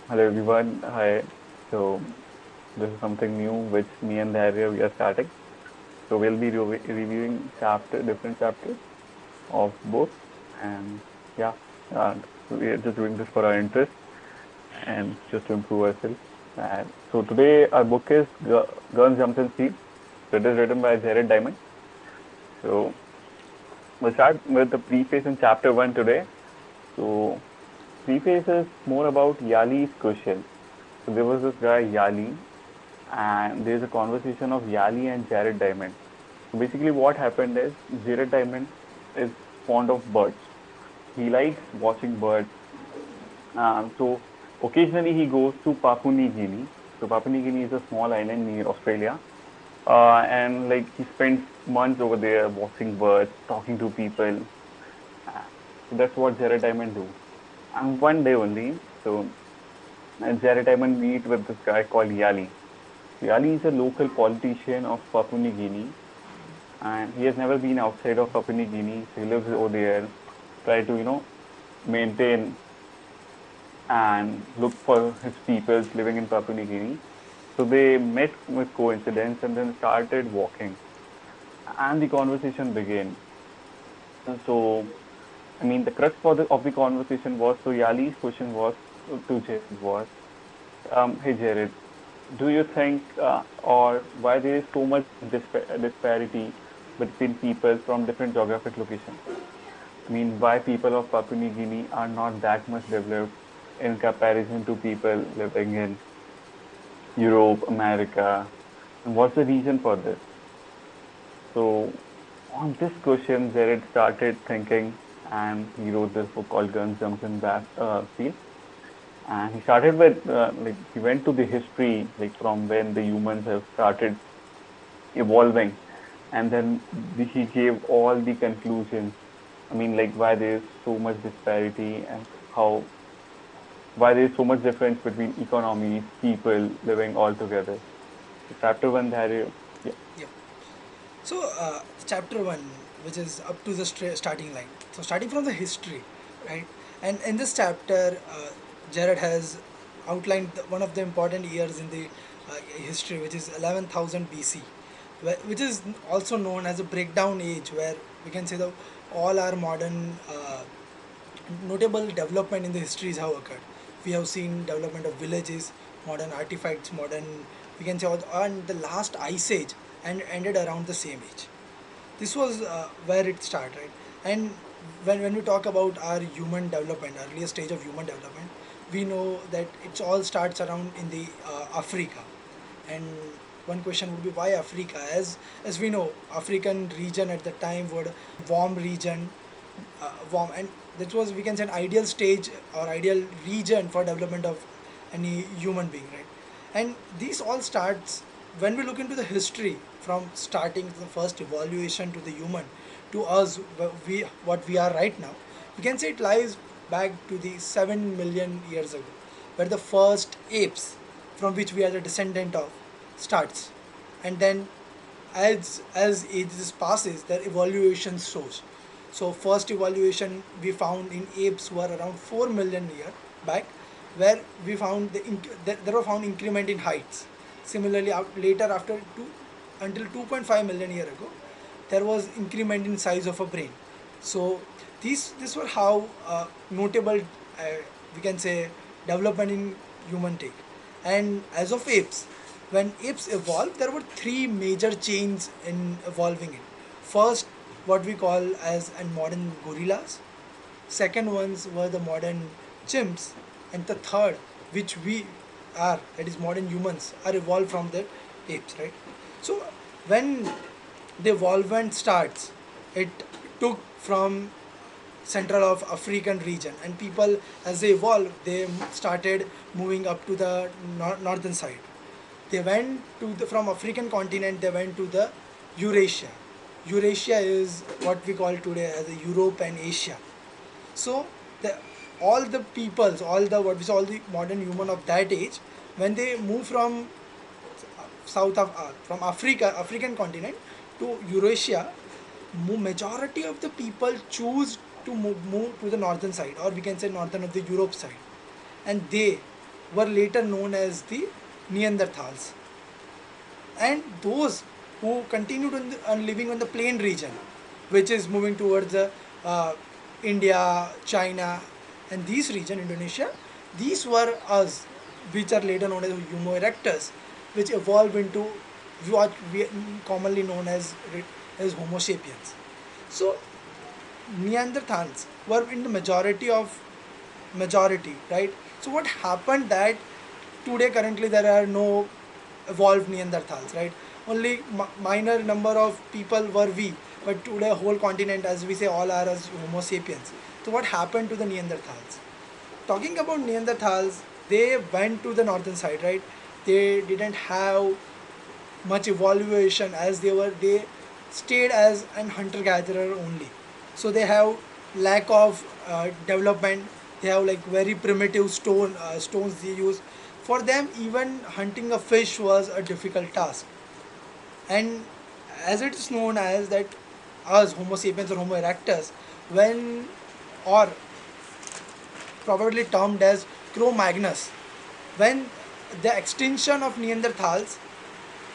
Hello everyone. Hi. So this is something new which me and Dharya we are starting. So we'll be reviewing different chapters of books, and yeah, we are just doing this for our interest and just to improve ourselves. And so today our book is Guns, Jumps and Steel. So it is written by Jared Diamond. So we'll start with the preface in chapter one today. So preface is more about Yali's question. So there was this guy Yali, and there's a conversation of Yali and Jared Diamond. So basically, what happened is Jared Diamond is fond of birds. He likes watching birds. So occasionally he goes to Papua New Guinea. So Papua New Guinea is a small island near Australia, and like he spends months over there watching birds, talking to people. Uh, so that's what Jared Diamond do. And one day only, so Jared Diamond meet with this guy called Yali. Yali is a local politician of Papua New Guinea, and he has never been outside of Papua New Guinea. So he lives over there, try to maintain and look for his peoples living in Papua New Guinea. So they met with coincidence and then started walking, and the conversation began. So I mean, the crux of the conversation was, so Yali's question was to Jared was, hey Jared, do you think or why there is so much disparity between people from different geographic locations? I mean, why people of Papua New Guinea are not that much developed in comparison to people living in Europe, America, and what's the reason for this? So, on this question, Jared started thinking, and he wrote this book called Guns, Jumps, and Steel. And he started with like he went to the history, like from when the humans have started evolving, and then he gave all the conclusions. I mean, like why there is so much disparity and how why there is so much difference between economies, people living all together. So chapter one, there, yeah, Yep. So, chapter one, which is up to the starting line. So, starting from the history, right? And in this chapter, Jared has outlined one of the important years in the history, which is 11,000 BC, which is also known as a breakdown age, where we can say that all our modern notable development in the histories have occurred. We have seen development of villages, modern artifacts, modern, we can say, and the last ice age and ended around the same age. This was where it started, right? And when we talk about our human development, earliest stage of human development, we know that it all starts around in the Africa. And one question would be why Africa? As we know, African region at the time were warm region, warm, and that was, we can say, an ideal stage or ideal region for development of any human being, right? And these all starts when we look into the history from starting the first evaluation to the human to us, what we are right now. We can say it lies back to the 7 million years ago, where the first apes, from which we are the descendant of, starts. And then as ages passes, their evaluation shows. So first evaluation we found in apes were around 4 million year back, where we found there were found increment in heights. Similarly, later after until 2.5 million year ago, there was increment in size of a brain. So these were how notable, we can say, development in human take. And as of apes, when apes evolved, there were three major chains in evolving it. First, what we call as and modern gorillas. Second ones were the modern chimps, and the third, which we are, that is modern humans, are evolved from the apes, right? So when the evolvement starts, it took from central of African region, and people, as they evolved, they started moving up to the northern side. They went to the, from African continent, they went to the Eurasia. Eurasia is what we call today as the Europe and Asia. So the, all the peoples, all the what we say, all the modern human of that age, when they move from from African continent to Eurasia, majority of the people choose to move to the northern side, or we can say northern of the Europe side, and they were later known as the Neanderthals, and those who continued on living on the plain region, which is moving towards uh, India, China, and these region, Indonesia, these were us, which are later known as Homo erectus, which evolved into what we commonly known as Homo sapiens. So Neanderthals were in the majority, right? So what happened that today currently there are no evolved Neanderthals, right? Only minor number of people were we, but today whole continent, as we say, all are as Homo sapiens. So what happened to the Neanderthals? Talking about Neanderthals, they went to the northern side, right? They didn't have much evaluation as they stayed as an hunter gatherer only, so they have lack of development. They have like very primitive stones they use. For them, even hunting a fish was a difficult task. And as it is known as that us Homo sapiens or Homo erectus, when or probably termed as Cro-Magnus, when the extinction of Neanderthals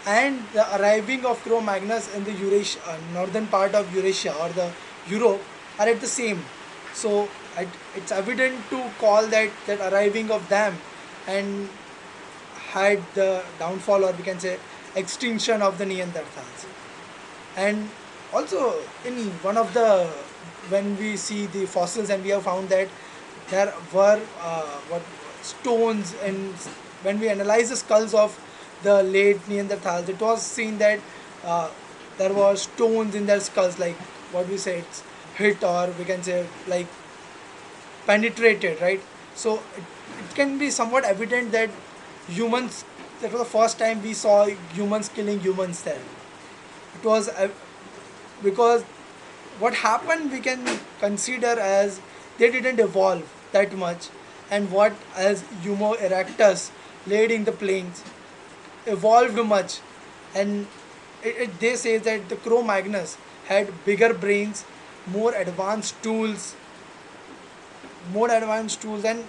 and the arriving of Cro-Magnus in the Eurasia, northern part of Eurasia or the Europe are at the same. So it's evident to call that arriving of them and had the downfall, or we can say extinction of the Neanderthals. And also in one of the, when we see the fossils, and we have found that there were what stones, and when we analyze the skulls of the late Neanderthals, it was seen that uh, there were stones in their skulls, like what we say, it's hit, or we can say like penetrated, right? So it can be somewhat evident that humans, that was the first time we saw humans killing humans there. It was because what happened we can consider as they didn't evolve that much, and what as Homo erectus laid in the plains evolved much. And they say that the Cro-Magnus had bigger brains, more advanced tools, and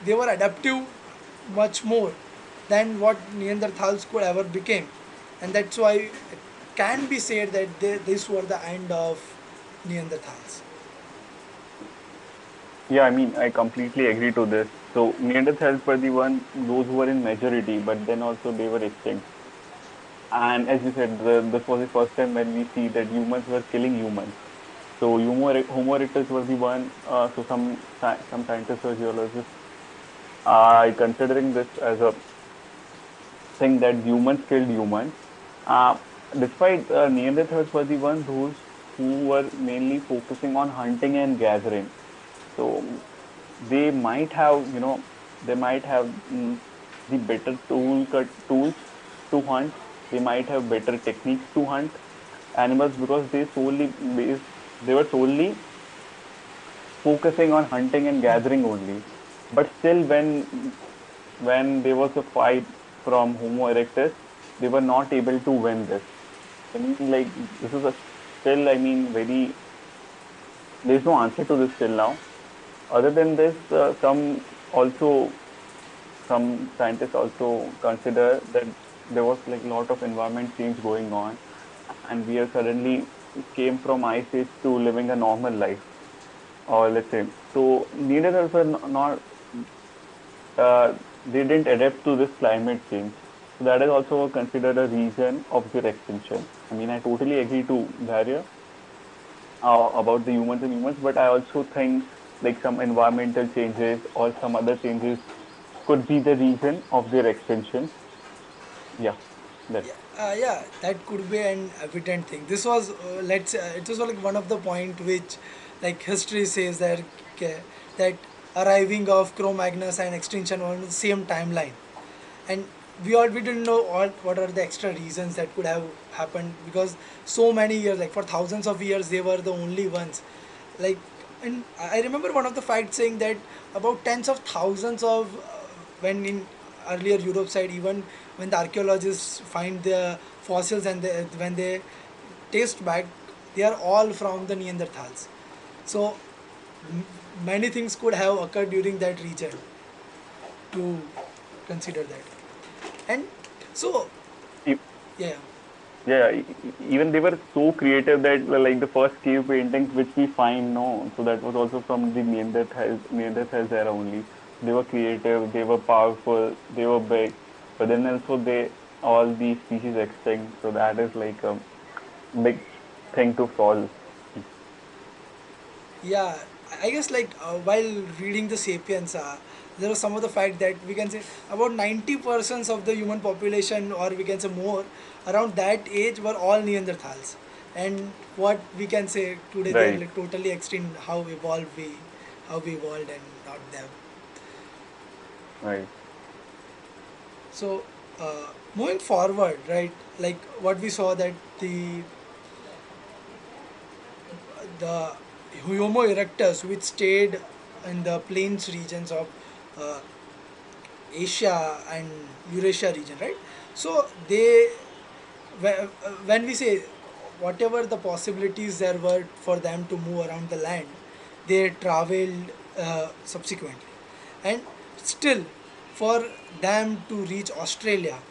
they were adaptive much more than what Neanderthals could ever became. And that's why it can be said that these were the end of Neanderthals. Yeah, I mean, I completely agree to this. So Neanderthals were the one, those who were in majority, but then also they were extinct. And as you said, this was the first time when we see that humans were killing humans. So Homo erectus was the one. So some scientists or geologists are considering this as a thing that humans killed humans. Uh, Despite Neanderthals were the ones who were mainly focusing on hunting and gathering. So they might have, they might have the better tools to hunt. They might have better techniques to hunt animals because they were solely focusing on hunting and gathering only. But still, when there was a fight from Homo erectus, they were not able to win this. I mean, like this is a still, I mean, very. There's no answer to this till now. Other than this, some scientists also consider that there was like a lot of environment change going on, and we have suddenly came from ice age to living a normal life, or let's say so. Neanderthals were not they didn't adapt to this climate change. So that is also considered a reason of their extinction. I mean, I totally agree to Dharya about the humans, but I also think like some environmental changes or some other changes could be the reason of their extinction. Yeah, that's Yeah, that could be an evident thing. This was it was like one of the point which, like history says that okay, that arriving of Cro-Magnus and extinction were on the same timeline, and we didn't know what are the extra reasons that could have happened, because so many years, like for thousands of years, they were the only ones. Like, and I remember one of the facts saying that about tens of thousands of when in earlier Europe side, even when the archaeologists find the fossils, and when they taste back, they are all from the Neanderthals. So many things could have occurred during that region too. consider that. And so, E- yeah. Yeah, even they were so creative that like the first cave paintings which we find, no, so that was also from the Neanderthals era only. They were creative, they were powerful, they were big, but then also they all these species extinct. So that is like a big thing to solve. Yeah, I guess like while reading the Sapiens, there was some of the fact that we can say about 90% of the human population, or we can say more, around that age were all Neanderthals. And what we can say today, they are Right, like totally extinct. How we evolved and not them. right, So moving forward, right? Like what we saw that the Homo erectus, which stayed in the plains regions of uh, Asia and Eurasia region, right? So when we say whatever the possibilities there were for them to move around the land, they traveled subsequently, and still for them to reach Australia,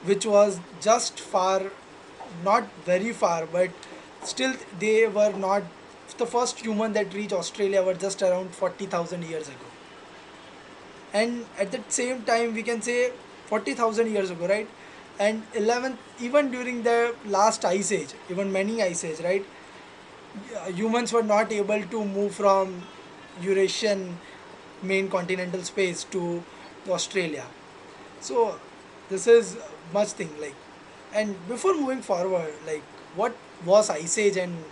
which was just far, not very far, but still they were not the first human that reached Australia were just around 40,000 years ago. And at the same time we can say 40,000 years ago, right? And 11th, even during the last ice age, even many ice age, right? Humans were not able to move from Eurasian main continental space to Australia. So this is much thing like. And before moving forward, like what was ice age, and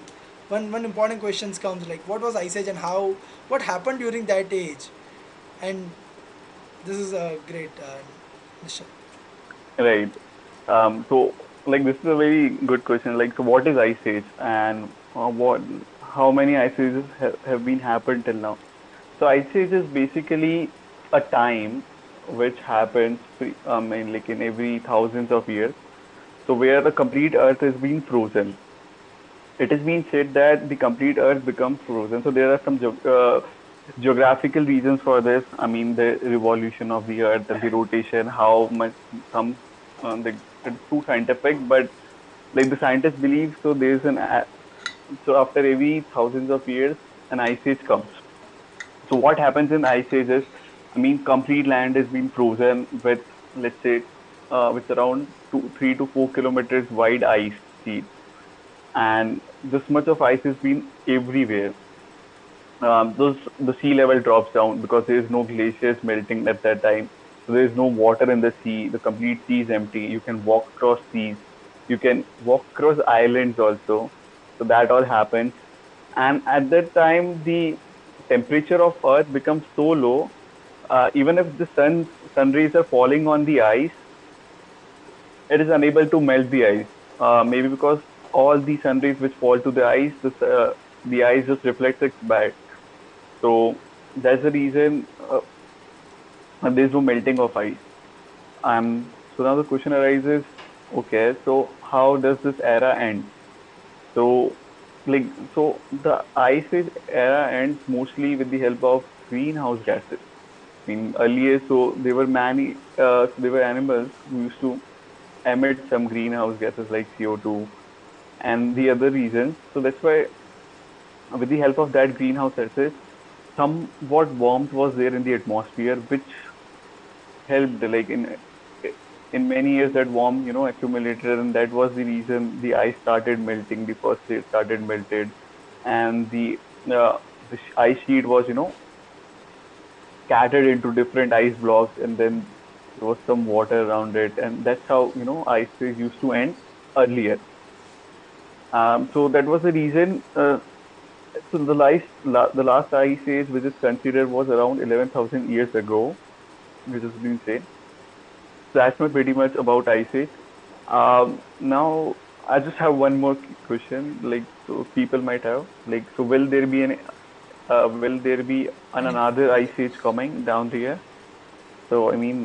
one important questions comes like what was ice age and how, what happened during that age. And this is a great mission. right. So like this is a very good question. Like, so what is ice age, and how many ice ages have been happened till now? So Ice Age is basically a time which happens, like in every thousands of years. So where the complete Earth is being frozen. It has been said that the complete Earth becomes frozen. So there are some geographical reasons for this. I mean, the revolution of the Earth, the rotation, how much some it's too scientific, but like the scientists believe, so there's so after every thousands of years, an ice age comes. So what happens in ice age is, I mean, complete land is being frozen with, let's say, with around 3 to 4 kilometers wide ice sheet, and this much of ice has been everywhere. Those the sea level drops down because there is no glaciers melting at that time. So there is no water in the sea. The complete sea is empty. You can walk across seas. You can walk across islands also. So that all happens. And at that time, the temperature of Earth becomes so low. Even if the sun rays are falling on the ice, it is unable to melt the ice. Maybe because all the sun rays which fall to the ice, the ice just reflects it back. So that's the reason there's no melting of ice. So now the question arises, okay, so how does this era end? So like so the ice age era ends mostly with the help of greenhouse gases. I mean earlier, so there were animals who used to emit some greenhouse gases like CO2 and the other reasons. So that's why with the help of that greenhouse gases, somewhat warmth was there in the atmosphere, which helped like in many years that warm accumulated, and that was the reason the ice started melting. The first layer started melted, and uh, ice sheet was scattered into different ice blocks, and then there was some water around it, and that's how ice age used to end earlier. So that was the reason. So the last ice age, which is considered, was around 11,000 years ago, which has been said. So that's not pretty much about ice age. Now I just have one more question. Like, so people might have like, so will there be Any, another ice yeah. age coming down the year? So I mean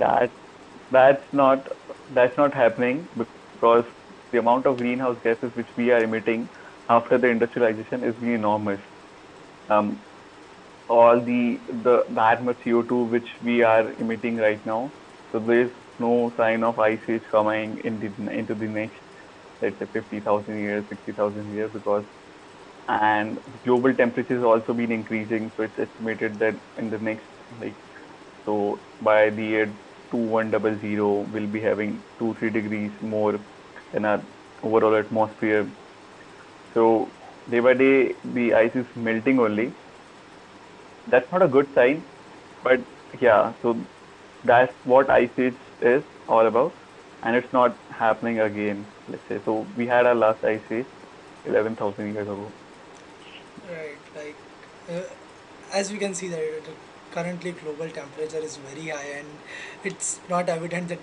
that's not that's not happening because the amount of greenhouse gases which we are emitting after the industrialization is being enormous. Um, all the that much CO2 which we are emitting right now. So there's no sign of ice age coming into the next, let's say, 50,000 years, 60,000 years, because and the global temperature has also been increasing. So it's estimated that in the next, like, so by the year 2100, we'll be having 2-3 degrees more in our overall atmosphere. So day by day, the ice is melting only. That's not a good sign, but yeah, so that's what ice age is all about, and it's not happening again. Let's say so. We had our last ice age 11,000 years ago. Right, like uh, as we can see that currently global temperature is very high, and it's not evident that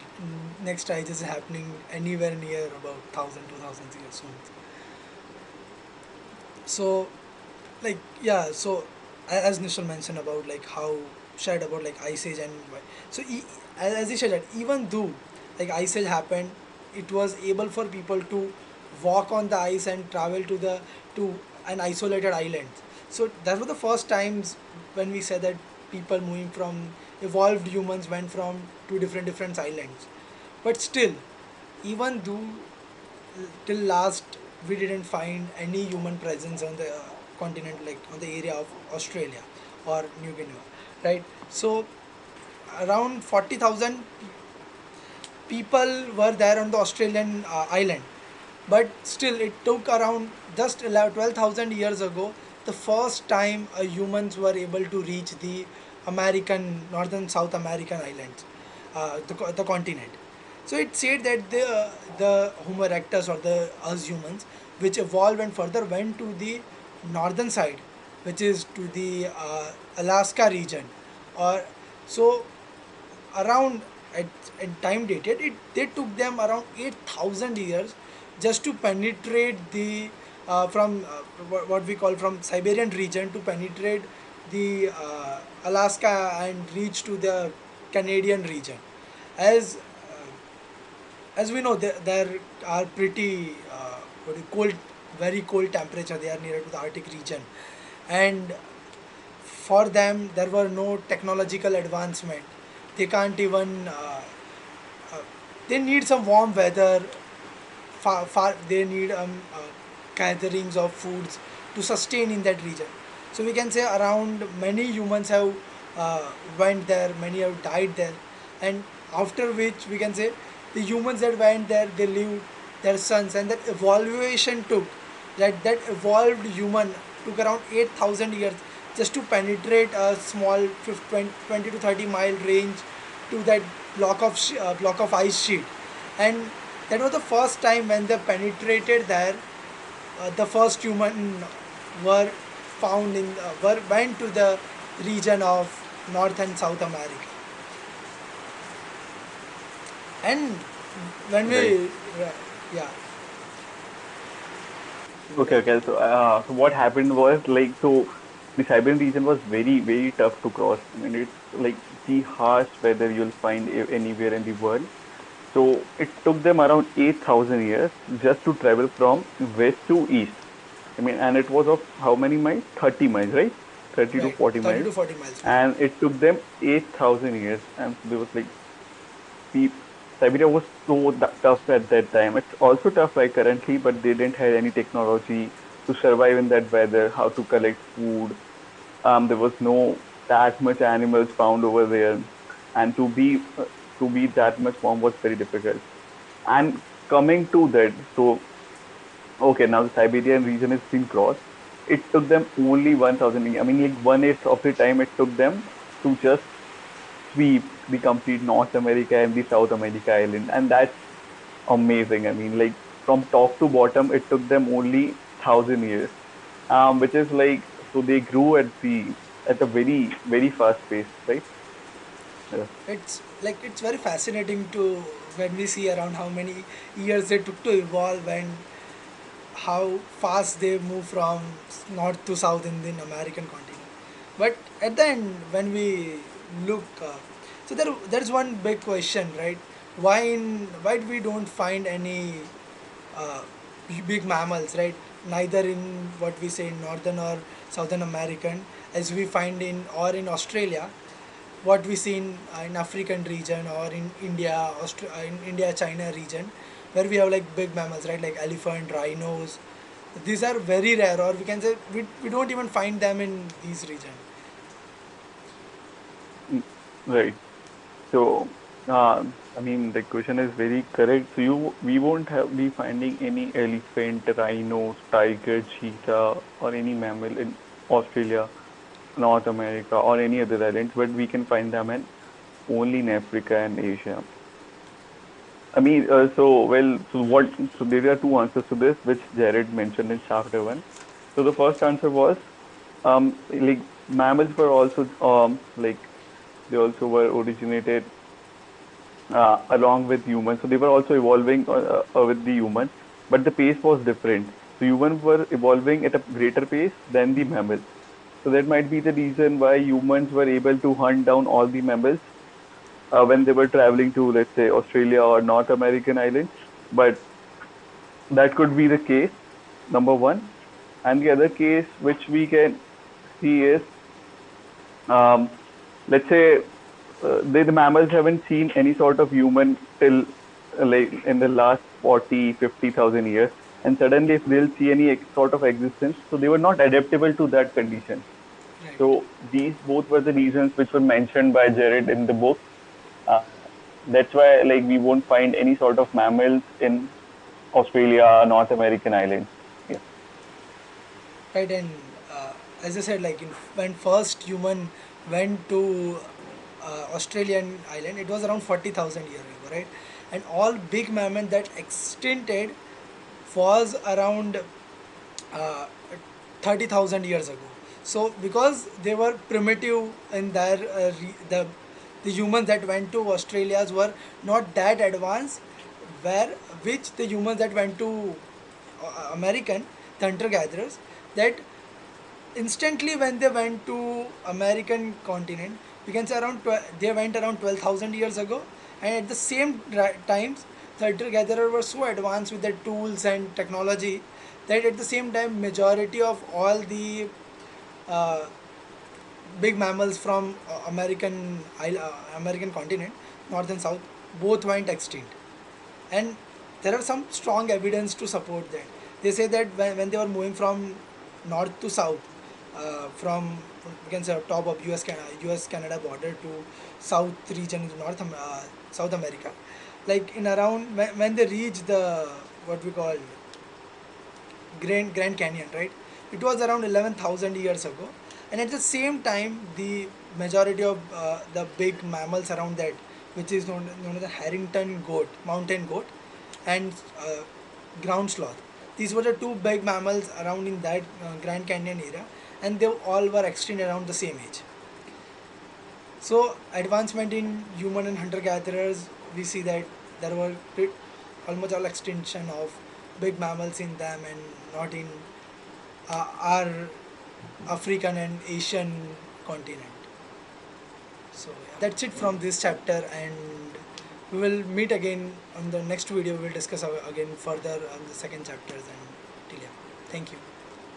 next rise is happening anywhere near about 1,000 2,000 years soon. So like yeah, so as Nishal mentioned about like how shared about like ice age and why. So as he said that even though like ice age happened, it was able for people to walk on the ice and travel to an isolated island. So that was the first times when we said that people moving from evolved humans went from two different islands. But still, even though till last we didn't find any human presence on the continent, like on the area of Australia or New Guinea, right? So around 40,000 people were there on the Australian island, but still it took around just 12,000 years ago the first time humans were able to reach the American, northern South American islands, the continent. So it said that the Homo erectus or the us humans, which evolved and further went to the northern side, which is to the Alaska region, or so around at, at time dated it they took them around 8,000 years just to penetrate the from what we call from Siberian region to penetrate the Alaska and reach to the Canadian region. As we know there are pretty what do you- cold, very cold temperature, they are near to the Arctic region, and for them there were no technological advancement. They can't even uh, they need some warm weather, they need gatherings of foods to sustain in that region. So we can say around many humans have went there, many have died there, and after which we can say the humans that went there they lived their sons, and that evaluation took that evolved human took around 8,000 years just to penetrate a small 20 to 30 mile range to that block of ice sheet. And that was the first time when they penetrated there. The first human were found in went to the region of North and South America. And when Right. we yeah, Okay, okay. So what happened was, like, so the Siberian region was very, very tough to cross. I mean, it's like the harsh weather you'll find anywhere in the world. So it took them around 8,000 years just to travel from west to east. I mean, and it was of how many miles? 30 miles, right? 30 to right, 40 30 miles. to 40 miles, right. And it took them 8,000 years. And there was like, Siberia was so tough at that time. It's also tough like currently, but they didn't have any technology to survive in that weather, how to collect food. There was no that much animals found over there, and to be that much warm was very difficult. And coming to that, so okay, now the Siberian region is being crossed. It took them only 1,000 years. I mean, like 1/8 of the time it took them to just sweep the complete North America and the South America island, and that's amazing. I mean, like from top to bottom, it took them only 1,000 years, which is like, so they grew at a very fast pace, right? Yeah. It's like it's very fascinating to when we see around how many years they took to evolve and how fast they move from north to south in the American continent. But at the end, when we look, so there's one big question, right? Why we don't find any uh, big mammals, right? Neither in what we say in northern or southern American as we find in or in Australia. what we see in African region or in India, in India China region, where we have like big mammals, right, like elephant, rhinos. These are very rare, or we can say we don't even find them in these regions. Mm, right. So, I mean, the question is very correct. So we won't have be finding any elephant, rhinos, tiger, cheetah, or any mammal in Australia, North America, or any other islands, but we can find them in only in Africa and Asia. I mean, so there are two answers to this, which Jared mentioned in chapter one. So the first answer was, like mammals were also, like they also were originated along with humans. So they were also evolving with the humans, but the pace was different. So humans were evolving at a greater pace than the mammals. So that might be the reason why humans were able to hunt down all the mammals when they were traveling to, let's say, Australia or North American islands. But that could be the case, number one. And the other case which we can see is, um, let's say, the mammals haven't seen any sort of human till like in the last 40, 50,000 years. And suddenly, if they'll see any sort of existence, so they were not adaptable to that condition. Right. So these both were the reasons which were mentioned by Jared in the book. Uh, that's why like we won't find any sort of mammals in Australia, North American islands. Yeah. Right, and as I said, like when first human went to Australian island, it was around 40,000 years ago, right? And all big mammal that extincted was around uh, 30,000 years ago. So because they were primitive in their the humans that went to Australias were not that advanced, where which the humans that went to American, the hunter gatherers, that instantly when they went to American continent, we can say they went around 12,000 years ago, and at the same times, the hunter gatherer were so advanced with their tools and technology that at the same time, majority of all the uh, big mammals from American continent, north and south, both went extinct. And there are some strong evidence to support that. They say that when they were moving from north to south, from you can say top of US Canada border to south region in South America, like in around when they reach the what we call Grand Canyon, right? It was around 11,000 years ago, and at the same time, the majority of the big mammals around that, which is known as the Harrington goat, mountain goat, and ground sloth. These were the two big mammals around in that Grand Canyon era, and they all were extinct around the same age. So advancement in human and hunter gatherers, we see that there were almost all extinction of big mammals in them, and not in our African and Asian continent. So yeah, that's it from this chapter, and we will meet again on the next video. We'll discuss again further on the second chapters, and till yeah, thank you.